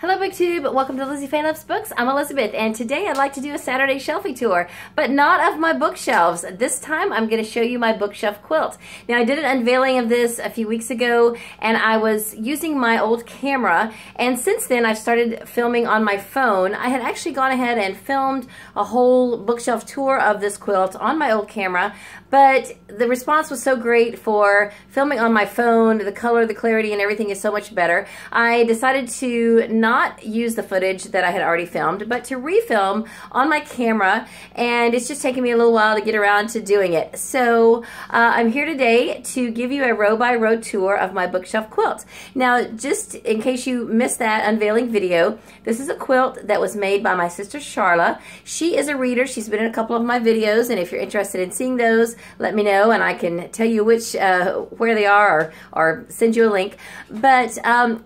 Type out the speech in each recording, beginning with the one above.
Hello BookTube, welcome to Lizzie Fan Loves Books. I'm Elizabeth and today I'd like to do a Saturday Shelfie tour, but not of my bookshelves. This time I'm going to show you my bookshelf quilt. Now I did an unveiling of this a few weeks ago and I was using my old camera, and since then I've started filming on my phone. I had actually gone ahead and filmed a whole bookshelf tour of this quilt on my old camera, but the response was so great for filming on my phone. The color, the clarity, and everything is so much better. I decided to not use the footage that I had already filmed, but to refilm on my camera, and it's just taken me a little while to get around to doing it. So I'm here today to give you a row-by-row tour of my bookshelf quilt. Now, just in case you missed that unveiling video, this is a quilt that was made by my sister Charla. She is a reader. She's been in a couple of my videos, and if you're interested in seeing those, let me know and I can tell you which where they are, or send you a link. But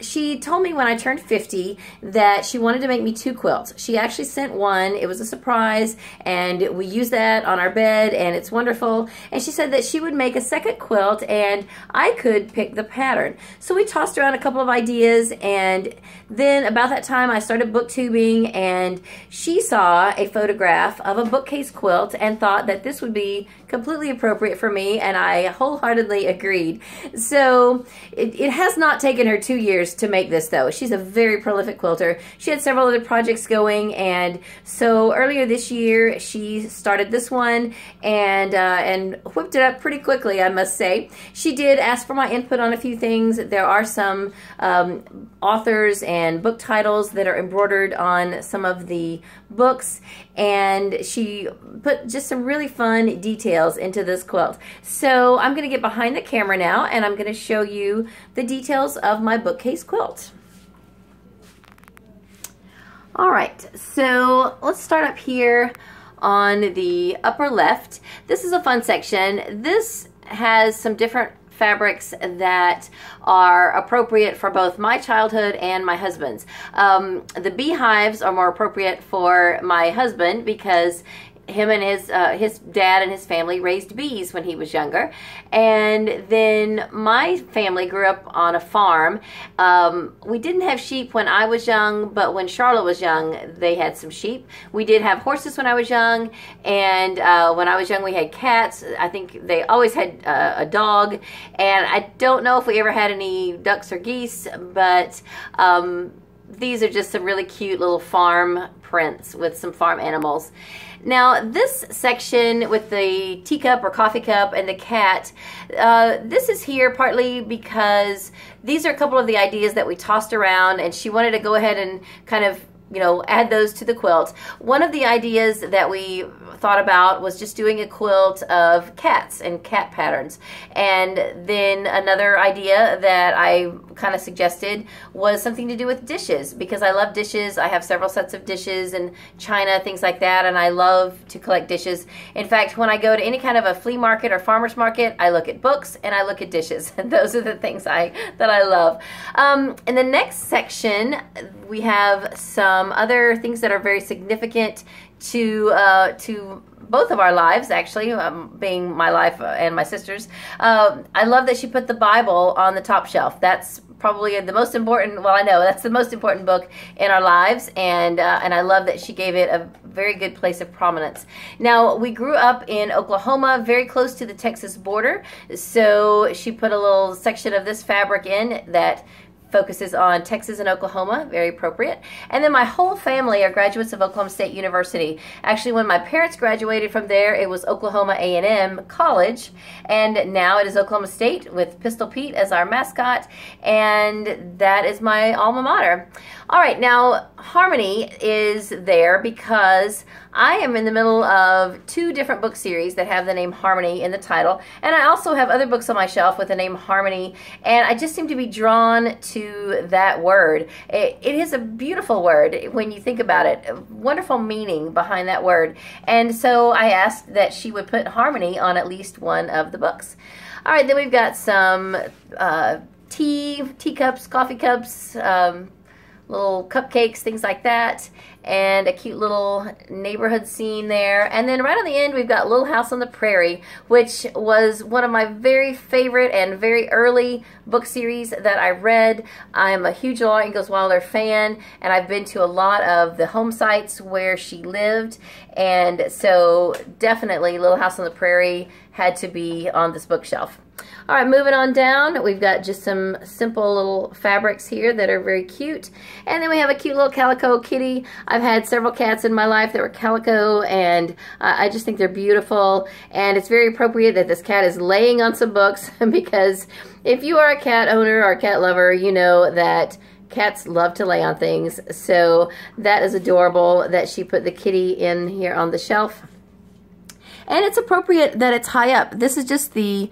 she told me when I turned 50 that she wanted to make me two quilts. She actually sent one. It was a surprise, and we use that on our bed, and it's wonderful. And she said that she would make a second quilt and I could pick the pattern. So we tossed around a couple of ideas, and then about that time I started booktubing, and she saw a photograph of a bookcase quilt and thought that this would be completely appropriate for me, and I wholeheartedly agreed. So it has not taken her 2 years to make this, though. She's a very prolific quilter. She had several other projects going, and so earlier this year she started this one and whipped it up pretty quickly, I must say. She did ask for my input on a few things. There are some authors and book titles that are embroidered on some of the books, and she put just some really fun details into this quilt. So I'm going to get behind the camera now and I'm going to show you the details of my bookcase quilt. Alright, so let's start up here on the upper left. This is a fun section. This has some different fabrics that are appropriate for both my childhood and my husband's. The beehives are more appropriate for my husband because him and his dad and his family raised bees when he was younger, and then my family grew up on a farm. We didn't have sheep when I was young, but when Charlotte was young they had some sheep. We did have horses when I was young, and when I was young we had cats. I think they always had a dog, and I don't know if we ever had any ducks or geese, but these are just some really cute little farm prints with some farm animals. Now this section with the teacup or coffee cup and the cat, this is here partly because these are a couple of the ideas that we tossed around, and she wanted to go ahead and kind of, you know, add those to the quilt. One of the ideas that we thought about was just doing a quilt of cats and cat patterns. And then another idea that I kind of suggested was something to do with dishes, because I love dishes. I have several sets of dishes and china, things like that, and I love to collect dishes. In fact, when I go to any kind of a flea market or farmer's market, I look at books and I look at dishes. And those are the things that I love. In the next section, we have some other things that are very significant to both of our lives, actually, being my life and my sister's. I love that she put the Bible on the top shelf. That's probably the most important, well, I know that's the most important book in our lives, and I love that she gave it a very good place of prominence. Now, we grew up in Oklahoma, very close to the Texas border, so she put a little section of this fabric in that focuses on Texas and Oklahoma, very appropriate. And then my whole family are graduates of Oklahoma State University. Actually, when my parents graduated from there, it was Oklahoma A&M College, and now it is Oklahoma State with Pistol Pete as our mascot, and that is my alma mater. All right, now Harmony is there because I am in the middle of two different book series that have the name Harmony in the title, and I also have other books on my shelf with the name Harmony, and I just seem to be drawn to that word. It is a beautiful word when you think about it, a wonderful meaning behind that word, and so I asked that she would put Harmony on at least one of the books. All right, then we've got some teacups, coffee cups, little cupcakes, things like that, and a cute little neighborhood scene there. And then right on the end, we've got Little House on the Prairie, which was one of my very favorite and very early book series that I read. I'm a huge Laura Ingalls Wilder fan, and I've been to a lot of the home sites where she lived, and so definitely Little House on the Prairie had to be on this bookshelf. All right, moving on down, we've got just some simple little fabrics here that are very cute. And then we have a cute little Calico Kitty. I've had several cats in my life that were calico, and I just think they're beautiful. And it's very appropriate that this cat is laying on some books, because if you are a cat owner or a cat lover, you know that cats love to lay on things. So that is adorable that she put the kitty in here on the shelf. And it's appropriate that it's high up. This is just the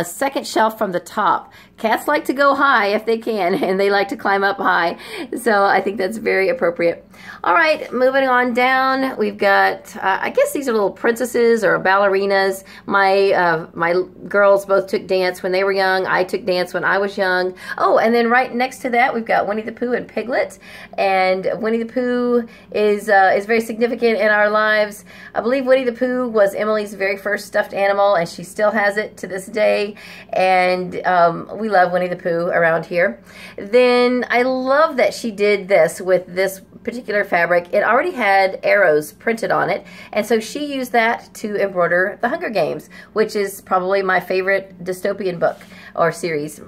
second shelf from the top. Cats like to go high if they can, and they like to climb up high. So I think that's very appropriate. All right, moving on down, we've got, I guess these are little princesses or ballerinas. My girls both took dance when they were young. I took dance when I was young. Oh, and then right next to that, we've got Winnie the Pooh and Piglet. And Winnie the Pooh is very significant in our lives. I believe Winnie the Pooh was Emily's very first stuffed animal, and she still has it to this day. And we love Winnie the Pooh around here. Then I love that she did this with this particular fabric. It already had arrows printed on it, and so she used that to embroider The Hunger Games, which is probably my favorite dystopian book or series.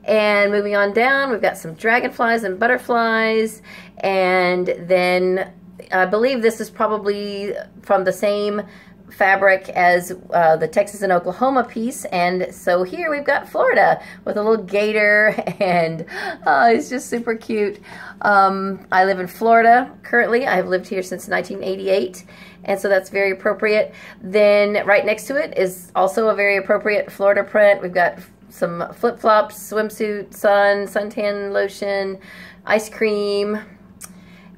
And moving on down, we've got some dragonflies and butterflies, and then I believe this is probably from the same fabric as the Texas and Oklahoma piece, and so here we've got Florida with a little gator, and it's just super cute. I live in Florida currently. I've lived here since 1988, and so that's very appropriate. Then right next to it is also a very appropriate Florida print. We've got some flip-flops, swimsuit, suntan lotion, ice cream,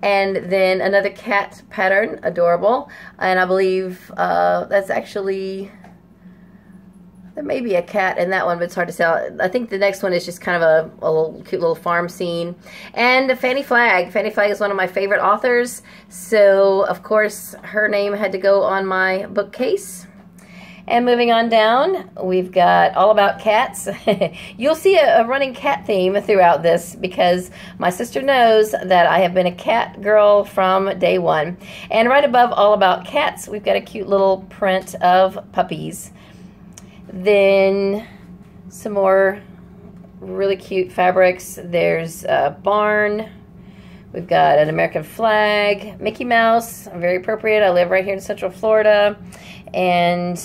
and then another cat pattern, adorable. And I believe that's actually, there may be a cat in that one, but it's hard to tell. I think the next one is just kind of a little cute little farm scene. And Fannie Flagg. Fannie Flagg is one of my favorite authors, so of course her name had to go on my bookcase. And moving on down, we've got All About Cats. You'll see a running cat theme throughout this, because my sister knows that I have been a cat girl from day one. And right above All About Cats, we've got a cute little print of puppies. Then some more really cute fabrics. There's a barn. We've got an American flag, Mickey Mouse, very appropriate. I live right here in Central Florida. And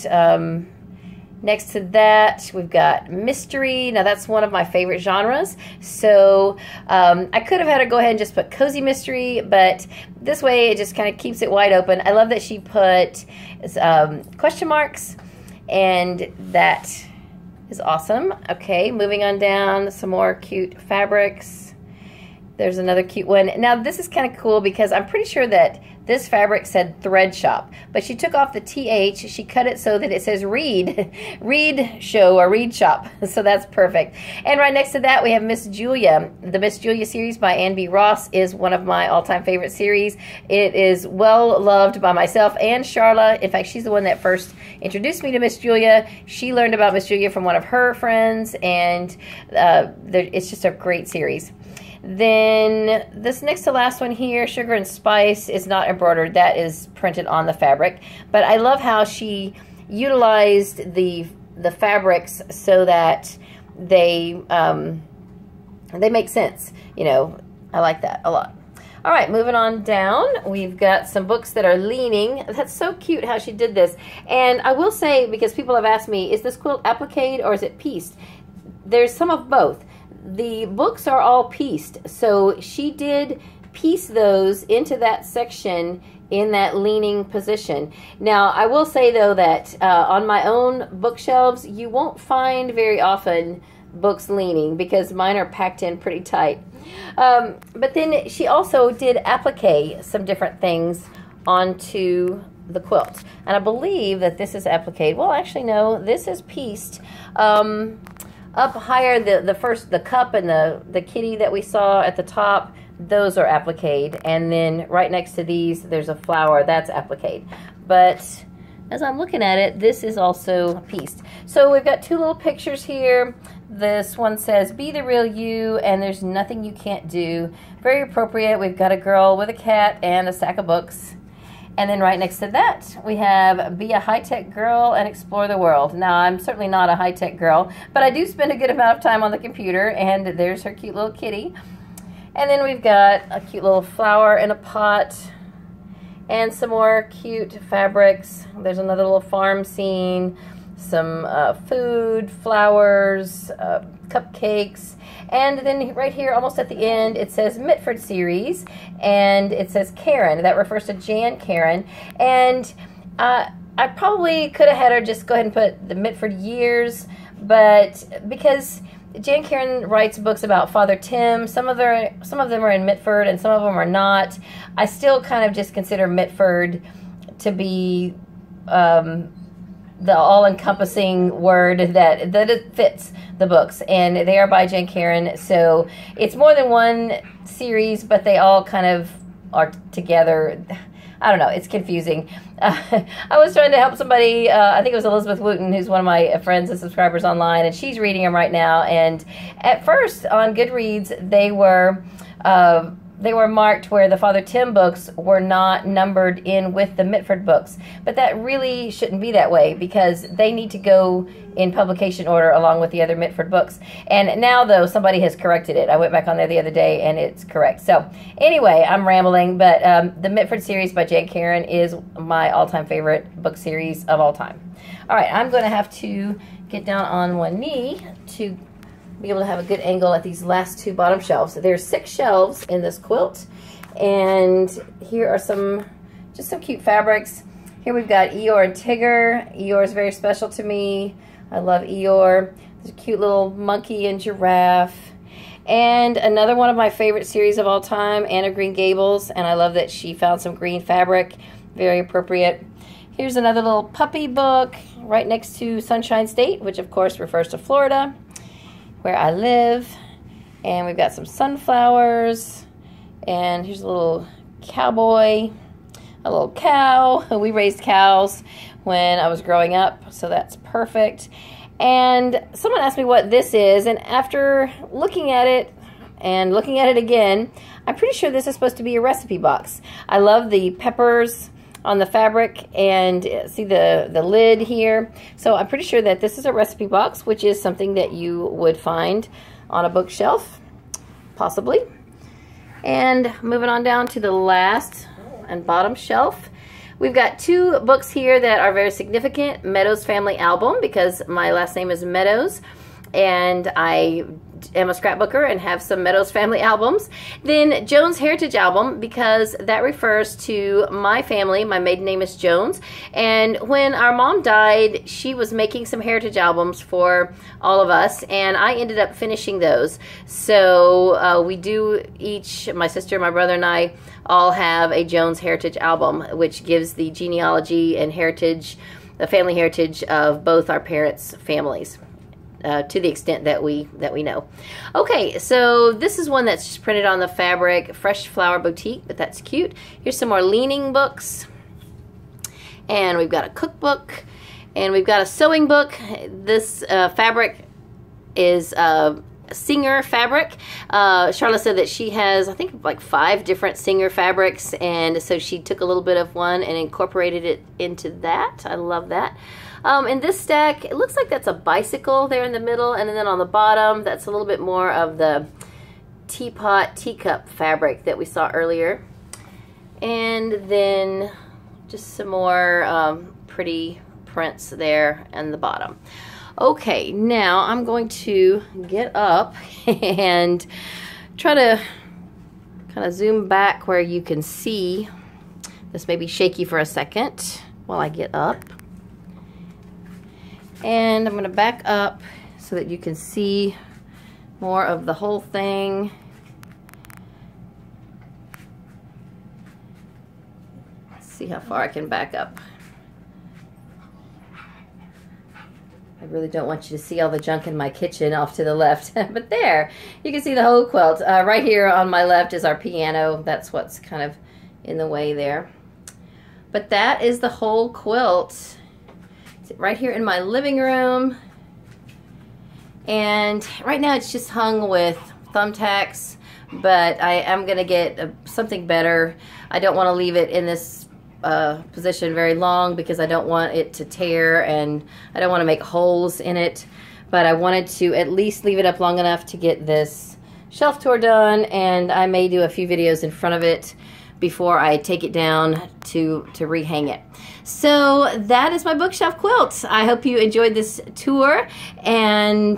next to that, we've got mystery. Now, that's one of my favorite genres. So I could have had her go ahead and just put cozy mystery, but this way it just kind of keeps it wide open. I love that she put question marks, and that is awesome. Okay, moving on down, some more cute fabrics. There's another cute one. Now, this is kind of cool because I'm pretty sure that this fabric said thread shop, but she took off the TH. She cut it so that it says read, read show or read shop. So that's perfect. And right next to that, we have Miss Julia. The Miss Julia series by Ann B. Ross is one of my all-time favorite series. It is well loved by myself and Charla. In fact, she's the one that first introduced me to Miss Julia. She learned about Miss Julia from one of her friends, and it's just a great series. Then this next to last one here, Sugar and Spice, is not embroidered. That is printed on the fabric. But I love how she utilized the fabrics so that they make sense. You know, I like that a lot. All right, moving on down, we've got some books that are leaning. That's so cute how she did this. And I will say, because people have asked me, is this quilt appliqued or is it pieced? There's some of both. The books are all pieced, so she did piece those into that section in that leaning position. Now, I will say, though, that on my own bookshelves, you won't find very often books leaning because mine are packed in pretty tight. But then she also did applique some different things onto the quilt. And I believe that this is appliqued. Well, actually, no, this is pieced. Up higher, the cup and the kitty that we saw at the top, those are appliqued, and then right next to these there's a flower that's appliqued. But as I'm looking at it, this is also pieced. So we've got two little pictures here. This one says, "Be the real you, and there's nothing you can't do." Very appropriate. We've got a girl with a cat and a sack of books. And then right next to that, we have "Be a high-tech girl and explore the world." Now, I'm certainly not a high-tech girl, but I do spend a good amount of time on the computer, and there's her cute little kitty. And then we've got a cute little flower in a pot and some more cute fabrics. There's another little farm scene, some food, flowers, cupcakes, and then right here almost at the end it says Mitford series, and it says Karen. That refers to Jan Karen, and I probably could have had her just go ahead and put the Mitford years, but because Jan Karen writes books about Father Tim, some of them are in Mitford and some of them are not. I still kind of just consider Mitford to be the all-encompassing word that it fits the books, and they are by Jan Karen, so it's more than one series, but they all kind of are together. I don't know, it's confusing. I was trying to help somebody, I think it was Elizabeth Wooten, who's one of my friends and subscribers online, and she's reading them right now, and at first on Goodreads they were marked where the Father Tim books were not numbered in with the Mitford books. But that really shouldn't be that way, because they need to go in publication order along with the other Mitford books. And now, though, somebody has corrected it. I went back on there the other day, and it's correct. So, anyway, I'm rambling, but the Mitford series by Jan Karen is my all-time favorite book series of all time. All right, I'm going to have to get down on one knee to be able to have a good angle at these last two bottom shelves. So there's 6 shelves in this quilt, and here are just some cute fabrics. Here we've got Eeyore and Tigger. Eeyore is very special to me. I love Eeyore. There's a cute little monkey and giraffe. And another one of my favorite series of all time, Anne of Green Gables, and I love that she found some green fabric. Very appropriate. Here's another little puppy book right next to Sunshine State, which of course refers to Florida, where I live. And we've got some sunflowers, and here's a little cowboy, a little cow. We raised cows when I was growing up, so that's perfect. And someone asked me what this is, and after looking at it and looking at it again, I'm pretty sure this is supposed to be a recipe box. I love the peppers on the fabric, and see the lid here. So I'm pretty sure that this is a recipe box, which is something that you would find on a bookshelf, possibly. And moving on down to the last and bottom shelf, we've got 2 books here that are very significant. Meadows Family Album, because my last name is Meadows, and I am a scrapbooker and have some Meadows family albums. Then Jones Heritage Album, because that refers to my family. My maiden name is Jones, and when our mom died, she was making some heritage albums for all of us, and I ended up finishing those. So we do each, my sister, my brother, and I all have a Jones Heritage Album, which gives the genealogy and heritage, the family heritage of both our parents' families. To the extent that we know. Okay, so this is one that's just printed on the fabric, Fresh Flower Boutique, but that's cute. Here's some more leaning books, and we've got a cookbook, and we've got a sewing book. This fabric is Singer fabric. Charlotte said that she has, I think, like 5 different Singer fabrics, and so she took a little bit of one and incorporated it into that. I love that. In this stack, it looks like that's a bicycle there in the middle, and then on the bottom, that's a little bit more of the teacup fabric that we saw earlier. And then just some more pretty prints there in the bottom. Okay, now I'm going to get up and try to kind of zoom back where you can see. This may be shaky for a second while I get up. And I'm going to back up so that you can see more of the whole thing. Let's see how far I can back up. I really don't want you to see all the junk in my kitchen off to the left. But there, you can see the whole quilt. Right here on my left is our piano. That's what's kind of in the way there. But that is the whole quilt. It's right here in my living room. And right now it's just hung with thumbtacks, but I am going to get something better. I don't want to leave it in this position very long because I don't want it to tear and I don't want to make holes in it, but I wanted to at least leave it up long enough to get this shelf tour done, and I may do a few videos in front of it before I take it down to rehang it. So that is my bookshelf quilt. I hope you enjoyed this tour, and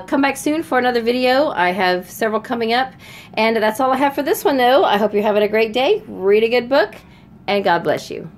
come back soon for another video. I have several coming up, and that's all I have for this one though. I hope you're having a great day. Read a good book, and God bless you.